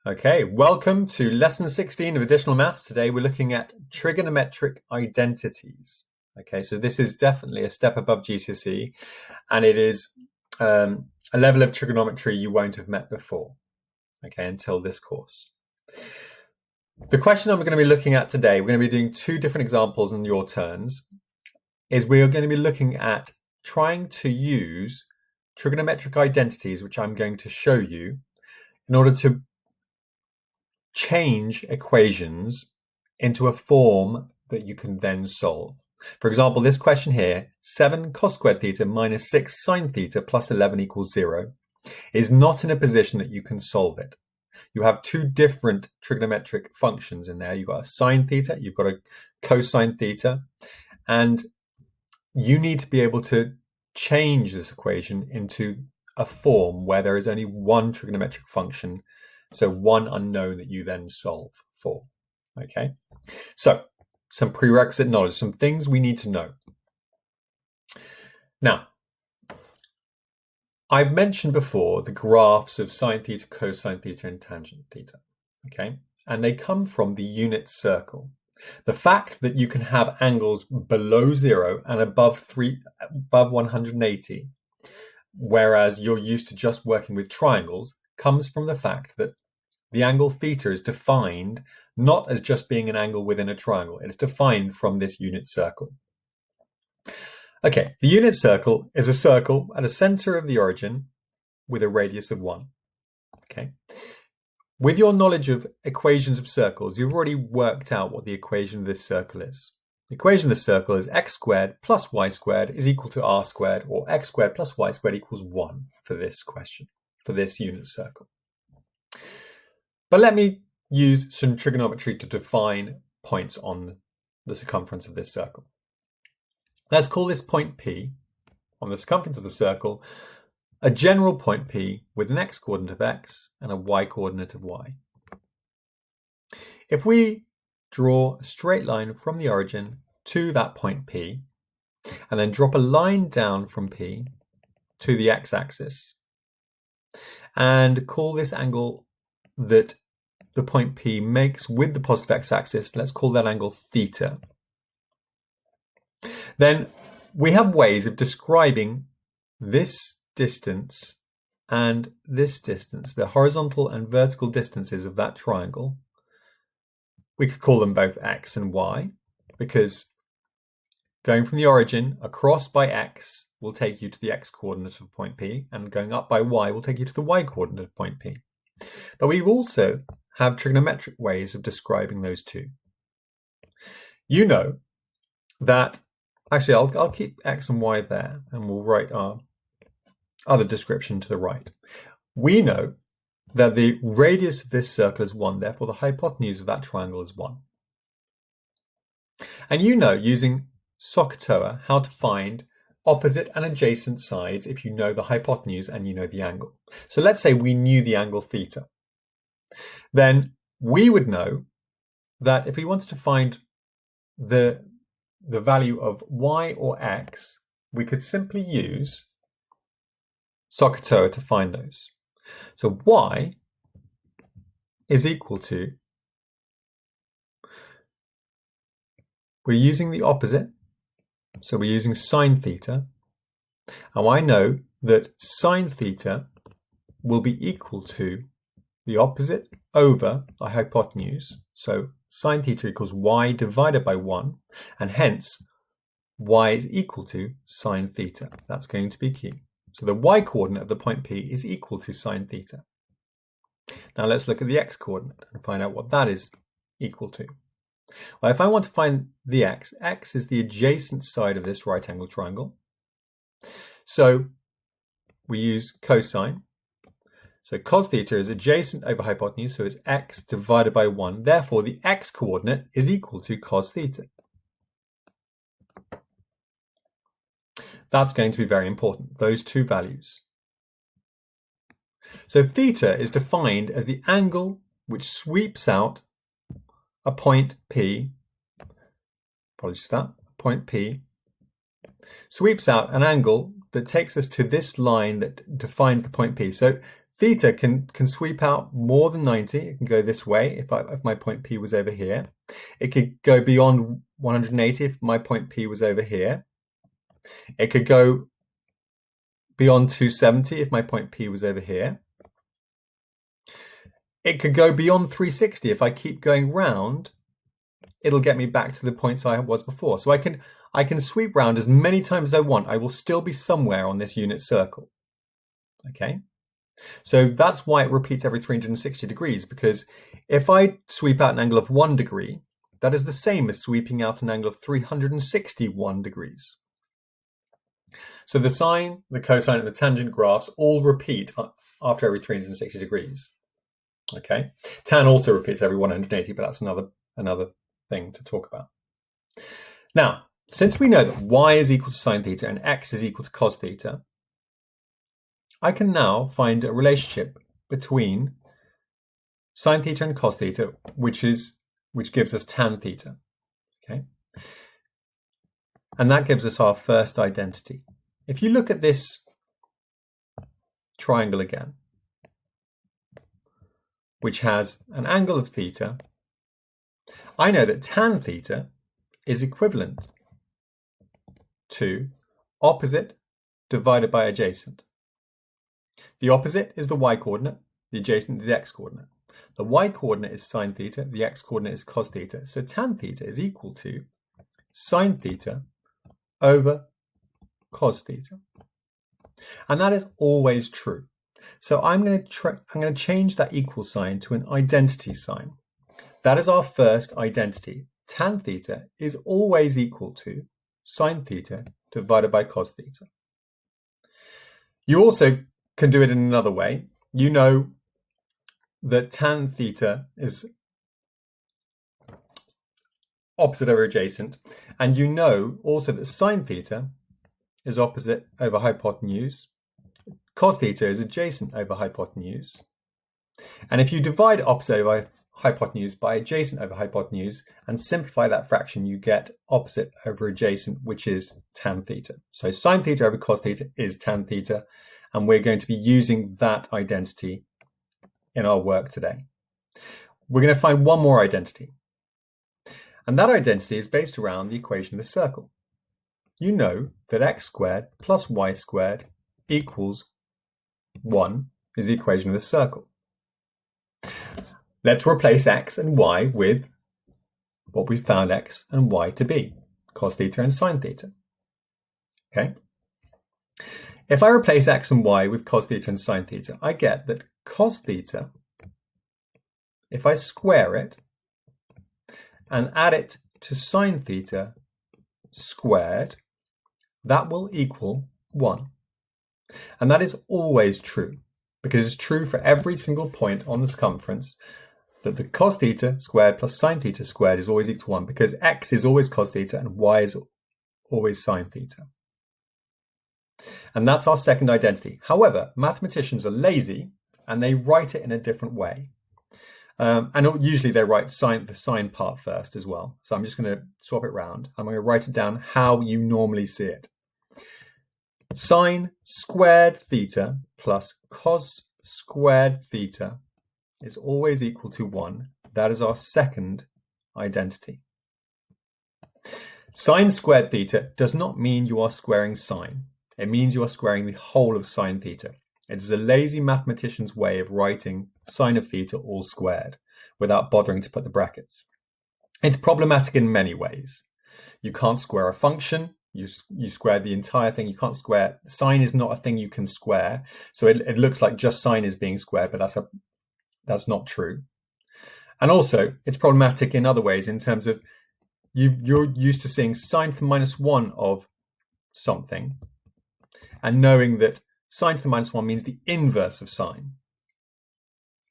Okay, welcome to lesson 16 of additional maths. Today we're looking at trigonometric identities. Okay, so this is definitely a step above GCSE, and it is a level of trigonometry you won't have met before, okay, until this course. The question that we're going to be looking at today, we're going to be doing two different examples in your turns, is we are going to be looking at trying to use trigonometric identities, which I'm going to show you, in order to change equations into a form that you can then solve. For example, this question here, 7 cos squared theta minus 6 sine theta plus 11 equals 0, is not in a position that you can solve it. You have two different trigonometric functions in there. You've got a sine theta, you've got a cosine theta, and you need to be able to change this equation into a form where there is only one trigonometric function, so one unknown that you then solve for. Okay, so some prerequisite knowledge, some things we need to know. Now, I've mentioned before the graphs of sine theta, cosine theta, and tangent theta. Okay, and they come from the unit circle. The fact that you can have angles below 0 and above 180, whereas you're used to just working with triangles, comes from the fact that the angle theta is defined not as just being an angle within a triangle. It is defined from this unit circle. Okay, the unit circle is a circle at a center of the origin with a radius of 1. Okay. With your knowledge of equations of circles, you've already worked out what the equation of this circle is. The equation of the circle is x squared plus y squared is equal to r squared, or x squared plus y squared equals 1 for this question, for this unit circle. But let me use some trigonometry to define points on the circumference of this circle. Let's call this point P on the circumference of the circle a general point P with an x coordinate of x and a y coordinate of y. If we draw a straight line from the origin to that point P and then drop a line down from P to the x-axis and call this angle that the point P makes with the positive x-axis, let's call that angle theta. Then we have ways of describing this distance and this distance, the horizontal and vertical distances of that triangle. We could call them both x and y, because going from the origin across by x will take you to the x coordinate of point P, and going up by y will take you to the y coordinate of point P. But we also have trigonometric ways of describing those two. You know that, actually I'll keep x and y there and we'll write our other description to the right. We know that the radius of this circle is 1, therefore the hypotenuse of that triangle is 1. And you know, using SOHCAHTOA, how to find opposite and adjacent sides if you know the hypotenuse and you know the angle. So let's say we knew the angle theta. Then we would know that if we wanted to find the value of y or x, we could simply use SOHCAHTOA to find those. So y is equal to, we're using the opposite, so we're using sine theta, and I know that sine theta will be equal to the opposite over the hypotenuse. So sine theta equals y divided by 1, and hence y is equal to sine theta. That's going to be key. So the y coordinate of the point P is equal to sine theta. Now let's look at the x coordinate and find out what that is equal to. Well, if I want to find the x is the adjacent side of this right angle triangle. So we use cosine. So cos theta is adjacent over hypotenuse, so it's x divided by 1. Therefore, the x coordinate is equal to cos theta. That's going to be very important, those two values. So theta is defined as the angle which sweeps out a point P, apologies for that, point P, sweeps out an angle that takes us to this line that defines the point P. So theta can sweep out more than 90. It can go this way if my point P was over here. It could go beyond 180 if my point P was over here. It could go beyond 270 if my point P was over here. It could go beyond 360. If I keep going round, it'll get me back to the points I was before. So I can sweep round as many times as I want. I will still be somewhere on this unit circle. Okay? So that's why it repeats every 360 degrees, because if I sweep out an angle of 1 degree, that is the same as sweeping out an angle of 361 degrees. So the sine, the cosine, and the tangent graphs all repeat after every 360 degrees. Okay, tan also repeats every 180, but that's another thing to talk about. Now, since we know that y is equal to sine theta and x is equal to cos theta, I can now find a relationship between sine theta and cos theta, which gives us tan theta. Okay, and that gives us our first identity. If you look at this triangle again, which has an angle of theta, I know that tan theta is equivalent to opposite divided by adjacent. The opposite is the y-coordinate, the adjacent is the x-coordinate. The y-coordinate is sine theta, the x-coordinate is cos theta. So tan theta is equal to sine theta over cos theta. And that is always true. So I'm going to change that equal sign to an identity sign. That is our first identity. Tan theta is always equal to sine theta divided by cos theta. You also can do it in another way. You know that tan theta is opposite over adjacent, and you know also that sine theta is opposite over hypotenuse. Cos theta is adjacent over hypotenuse. And if you divide opposite over hypotenuse by adjacent over hypotenuse and simplify that fraction, you get opposite over adjacent, which is tan theta. So sine theta over cos theta is tan theta, and we're going to be using that identity in our work today. We're going to find one more identity. And that identity is based around the equation of the circle. You know that x squared plus y squared equals 1 is the equation of the circle. Let's replace x and y with what we found x and y to be, cos theta and sine theta. Okay? If I replace x and y with cos theta and sine theta, I get that cos theta, if I square it and add it to sine theta squared, that will equal 1. And that is always true, because it's true for every single point on the circumference that the cos theta squared plus sine theta squared is always equal to 1, because x is always cos theta and y is always sine theta. And that's our second identity. However, mathematicians are lazy and they write it in a different way. And usually they write the sine part first as well. So I'm just going to swap it around. I'm going to write it down how you normally see it. Sine squared theta plus cos squared theta is always equal to 1. That is our second identity. Sine squared theta does not mean you are squaring sine. It means you are squaring the whole of sine theta. It is a lazy mathematician's way of writing sine of theta all squared without bothering to put the brackets. It's problematic in many ways. You can't square a function. You square the entire thing. You can't square. Sine is not a thing you can square. So it looks like just sine is being squared, but that's not true. And also, it's problematic in other ways in terms of you're used to seeing sine to the minus 1 of something and knowing that sine to the minus 1 means the inverse of sine.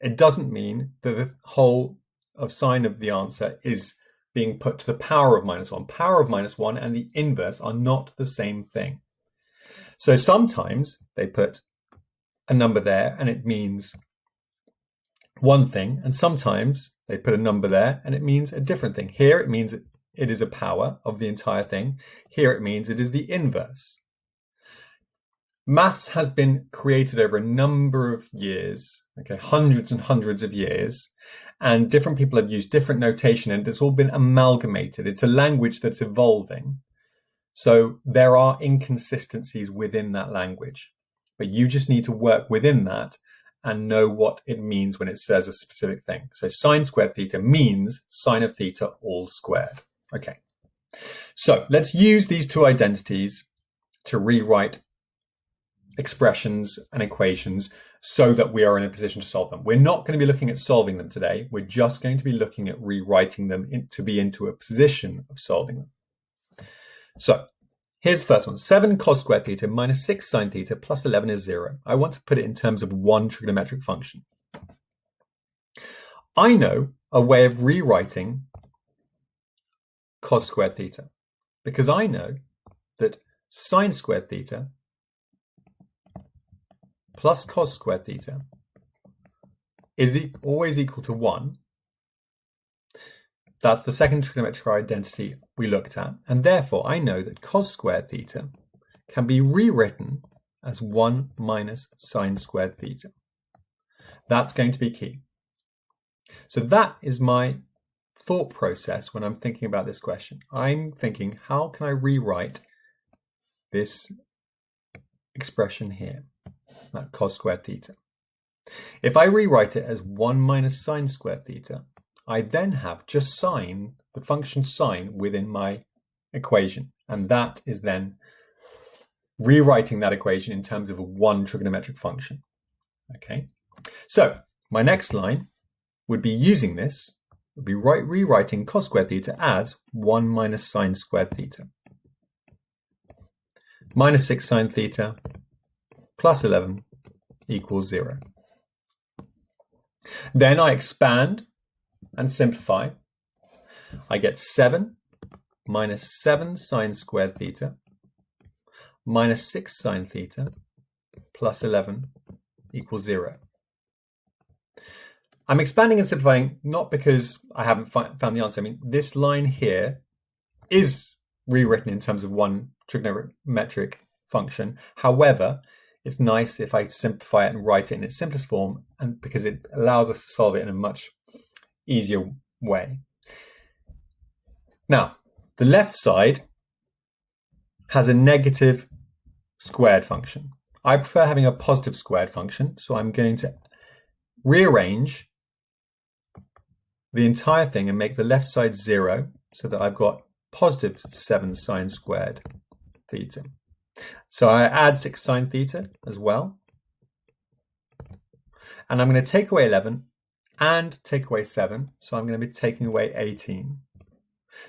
It doesn't mean that the whole of sine of the answer is being put to the power of minus 1. Power of minus 1 and the inverse are not the same thing. So sometimes they put a number there and it means one thing, and sometimes they put a number there and it means a different thing. Here it means it is a power of the entire thing. Here it means it is the inverse. Maths has been created over a number of years, okay, hundreds and hundreds of years, and different people have used different notation, and it's all been amalgamated. It's a language that's evolving. So there are inconsistencies within that language, but you just need to work within that and know what it means when it says a specific thing. So sine squared theta means sine of theta all squared. Okay. So let's use these two identities to rewrite expressions and equations so that we are in a position to solve them. We're not going to be looking at solving them today. We're just going to be looking at rewriting them to be into a position of solving them. So here's the first one. 7 cos squared theta minus 6 sine theta plus 11 is 0. I want to put it in terms of one trigonometric function. I know a way of rewriting cos squared theta because I know that sine squared theta plus cos squared theta is always equal to 1. That's the second trigonometric identity we looked at, and therefore I know that cos squared theta can be rewritten as 1 minus sine squared theta. That's going to be key. So that is my thought process when I'm thinking about this question. I'm thinking, how can I rewrite this expression here, that cos squared theta? If I rewrite it as 1 minus sine squared theta, I then have just sine, the function sine, within my equation. And that is then rewriting that equation in terms of a one trigonometric function. Okay, so my next line would be using this, would be rewriting cos squared theta as 1 minus sine squared theta. Minus 6 sine theta plus 11 equals 0. Then I expand and simplify. I get 7 minus 7 sine squared theta minus 6 sine theta plus 11 equals 0. I'm expanding and simplifying not because I haven't found the answer. I mean, this line here is rewritten in terms of one trigonometric function. However, it's nice if I simplify it and write it in its simplest form, and because it allows us to solve it in a much easier way. Now, the left side has a negative squared function. I prefer having a positive squared function, so I'm going to rearrange the entire thing and make the left side 0 so that I've got positive 7 sine squared theta. So I add 6 sine theta as well. And I'm going to take away 11 and take away 7. So I'm going to be taking away 18.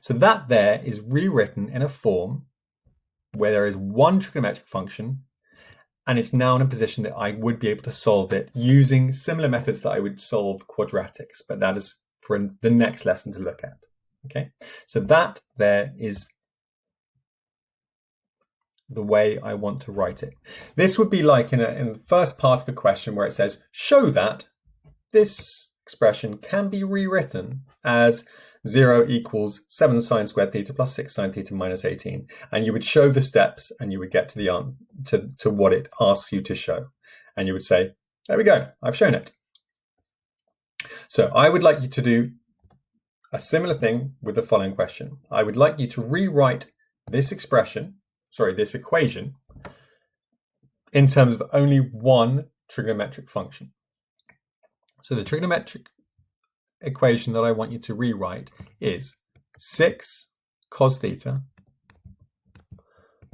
So that there is rewritten in a form where there is one trigonometric function, and it's now in a position that I would be able to solve it using similar methods that I would solve quadratics, but that is for the next lesson to look at. Okay, so that there is the way I want to write it. This would be like in the first part of the question where it says, show that this expression can be rewritten as 0 equals 7 sine squared theta plus 6 sine theta minus 18. And you would show the steps and you would get to the to what it asks you to show. And you would say, there we go, I've shown it. So I would like you to do a similar thing with the following question. I would like you to rewrite this equation in terms of only one trigonometric function. So the trigonometric equation that I want you to rewrite is 6 cos theta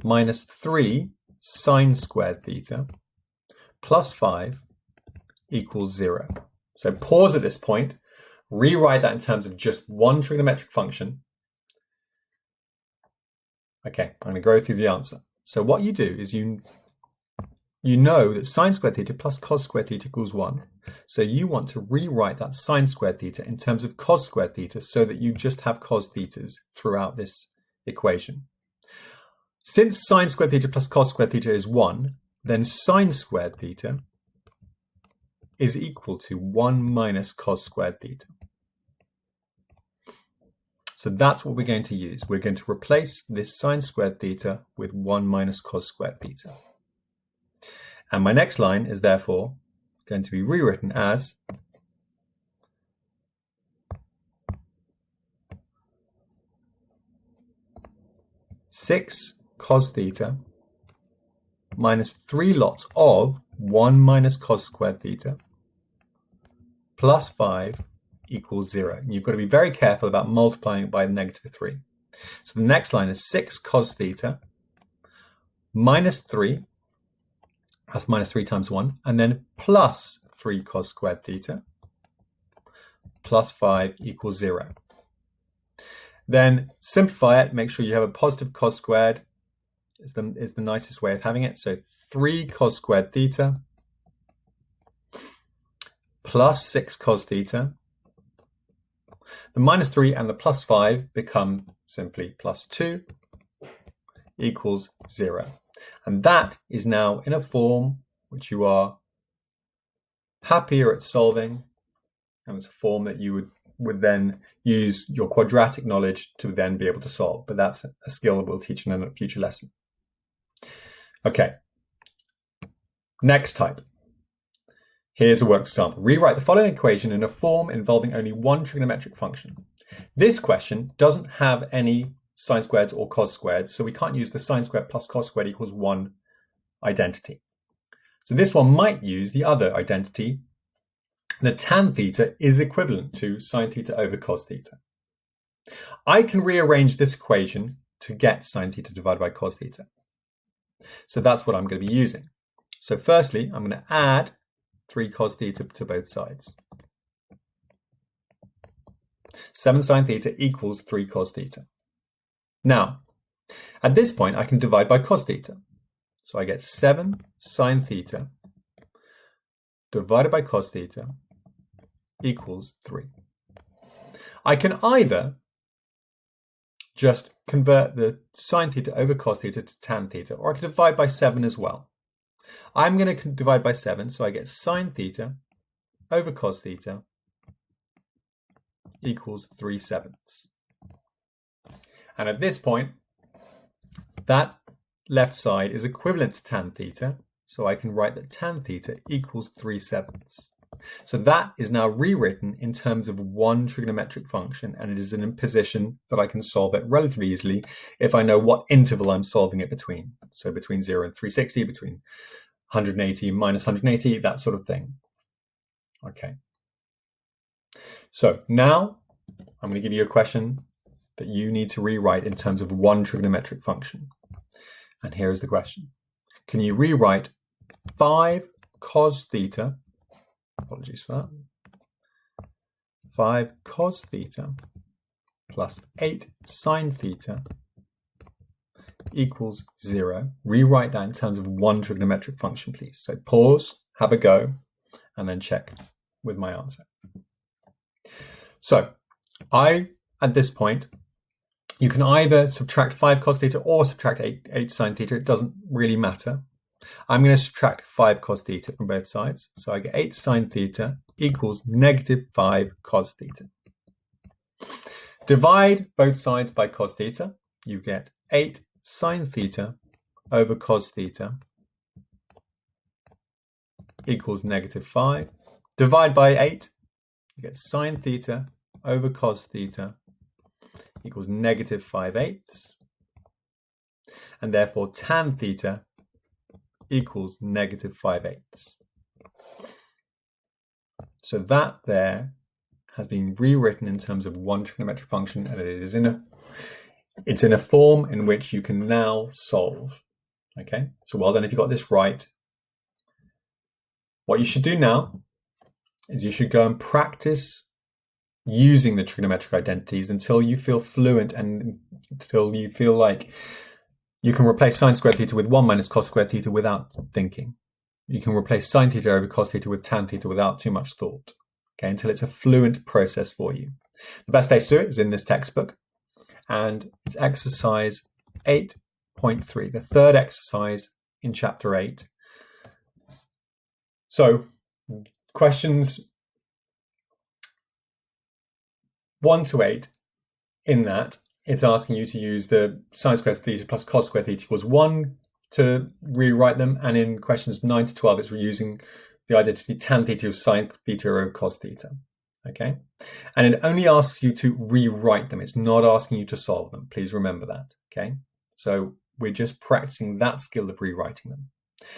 minus 3 sine squared theta plus 5 equals 0. So pause at this point, rewrite that in terms of just one trigonometric function. Okay, I'm going to go through the answer. So what you do is you know that sine squared theta plus cos squared theta equals 1. So you want to rewrite that sine squared theta in terms of cos squared theta so that you just have cos thetas throughout this equation. Since sine squared theta plus cos squared theta is 1, then sine squared theta is equal to 1 minus cos squared theta. So that's what we're going to use. We're going to replace this sine squared theta with 1 minus cos squared theta. And my next line is therefore going to be rewritten as 6 cos theta minus 3 lots of 1 minus cos squared theta plus 5 equals 0. And you've got to be very careful about multiplying it by negative 3. So the next line is 6 cos theta minus 3, that's minus 3 times 1, and then plus 3 cos squared theta plus 5 equals 0. Then simplify it, make sure you have a positive cos squared is the nicest way of having it. So 3 cos squared theta plus 6 cos theta. The minus 3 and the plus 5 become simply plus 2 equals 0. And that is now in a form which you are happier at solving, and it's a form that you would then use your quadratic knowledge to then be able to solve. But that's a skill that we'll teach in a future lesson. Okay, next type. Here's a worked example. Rewrite the following equation in a form involving only one trigonometric function. This question doesn't have any sine squareds or cos squareds, so we can't use the sine squared plus cos squared equals 1 identity. So this one might use the other identity, that tan theta is equivalent to sine theta over cos theta. I can rearrange this equation to get sine theta divided by cos theta. So that's what I'm going to be using. So firstly, I'm going to add 3 cos theta to both sides. 7 sine theta equals 3 cos theta. Now, at this point, I can divide by cos theta. So I get 7 sine theta divided by cos theta equals 3. I can either just convert the sine theta over cos theta to tan theta, or I can divide by 7 as well. I'm going to divide by 7, so I get sine theta over cos theta equals 3/7. And at this point, that left side is equivalent to tan theta, so I can write that tan theta equals 3/7. So that is now rewritten in terms of one trigonometric function, and it is in a position that I can solve it relatively easily if I know what interval I'm solving it between. So between 0 and 360, between 180 and minus 180, that sort of thing. Okay. So now I'm going to give you a question that you need to rewrite in terms of one trigonometric function. And here is the question. Can you rewrite 5 cos theta, apologies for that, 5 cos theta plus 8 sine theta equals 0. Rewrite that in terms of one trigonometric function, please. So pause, have a go, and then check with my answer. So at this point, you can either subtract 5 cos theta or subtract 8 sine theta. It doesn't really matter. I'm going to subtract 5 cos theta from both sides. So I get 8 sine theta equals negative 5 cos theta. Divide both sides by cos theta. You get 8 sine theta over cos theta equals negative 5. Divide by 8. You get sine theta over cos theta equals negative 5/8. And therefore tan theta equals negative 5/8. So that there has been rewritten in terms of one trigonometric function, and it's in a form in which you can now solve. Okay, so well done if you got this right. What you should do now is you should go and practice using the trigonometric identities until you feel fluent and until you feel like you can replace sine squared theta with 1 minus cos squared theta without thinking. You can replace sine theta over cos theta with tan theta without too much thought. Okay, until it's a fluent process for you. The best place to do it is in this textbook, and it's exercise 8.3, the third exercise in chapter 8. So questions 1 to 8, in that it's asking you to use the sine squared theta plus cos squared theta equals 1 to rewrite them, and in questions 9 to 12, it's using the identity tan theta of sine theta over cos theta. Okay, and it only asks you to rewrite them. It's not asking you to solve them. Please remember that. Okay, so we're just practicing that skill of rewriting them.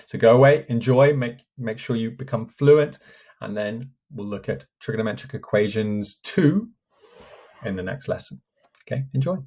So go away, enjoy, make sure you become fluent, and then we'll look at trigonometric equations 2 in the next lesson. Okay, enjoy.